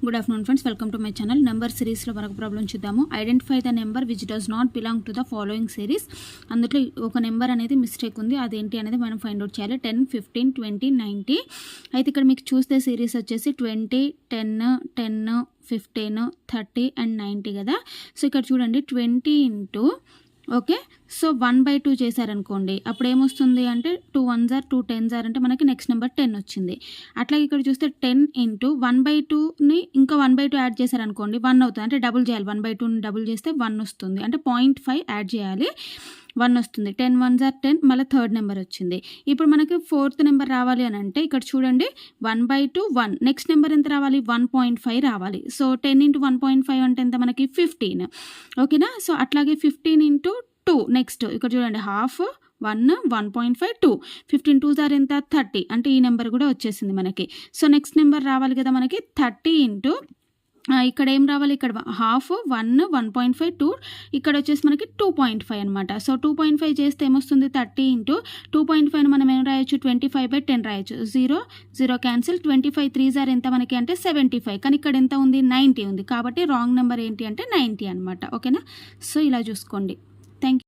Good afternoon friends, welcome to my channel. Number సిరీస్లో మరొక problem చూద్దాము. Identify the number which does not belong to the following series. అందులో ఒక number అనేది mistake ఉంది, అదేంటి అనేది మనం ఫైండ్ అవుట్ చేయాలి. 10, 15, 20, 90. అయితే ఇక్కడ మీకు చూస్తే సిరీస్ వచ్చేసి 20, 10, 10, 15, 30 అండ్ 90 కదా. సో ఇక్కడ చూడండి 20 ఇంటూ ఓకే. సో 1/2 చేశారనుకోండి, అప్పుడు ఏమొస్తుంది అంటే 2 1s are 2 10s are అంటే మనకి నెక్స్ట్ నెంబర్ 10 వచ్చింది. అట్లాగే ఇక్కడ చూస్తే 10 ఇంటూ 1/2ని ఇంకా 1/2 యాడ్ చేశారనుకోండి 1 అవుతుంది. అంటే డబుల్ చేయాలి, 1/2ని డబుల్ చేస్తే 1 వస్తుంది. అంటే 0.5 యాడ్ చేయాలి, 1 వస్తుంది. 10 1s are 10, మళ్ళీ థర్డ్ నెంబర్ వచ్చింది. ఇప్పుడు మనకి ఫోర్త్ నెంబర్ రావాలి అని అంటే ఇక్కడ చూడండి 1/2 1, నెక్స్ట్ నెంబర్ ఎంత రావాలి 1.5 రావాలి. సో 10 ఇంటూ 1.5 అంటే ఎంత మనకి 15. ఓకేనా. సో అట్లాగే 15 ఇంటూ 2 నెక్స్ట్ ఇక్కడ చూడండి హాఫ్ 1 1.5 2, 15 2s are ఎంత 30, అంటే ఈ నెంబర్ కూడా వచ్చేసింది మనకి. సో నెక్స్ట్ నెంబర్ రావాలి కదా మనకి 30 ఇంటూ ఇక్కడ ఏం రావాలి, ఇక్కడ హాఫ్ 1 1.5 2, ఇక్కడ వచ్చేసి మనకి 2.5 అనమాట. సో 2.5 చేస్తే ఏమొస్తుంది 30 ఇంటూ 2.5 మనం ఏం రాయొచ్చు 25/10 రాయొచ్చు. 0 0 క్యాన్సిల్, 25 3s are ఎంత మనకి అంటే 75, కానీ ఇక్కడ ఎంత ఉంది 90 ఉంది. కాబట్టి రాంగ్ నెంబర్ ఏంటి అంటే 90 అనమాట. ఓకేనా. సో ఇలా చూసుకోండి. Thank you.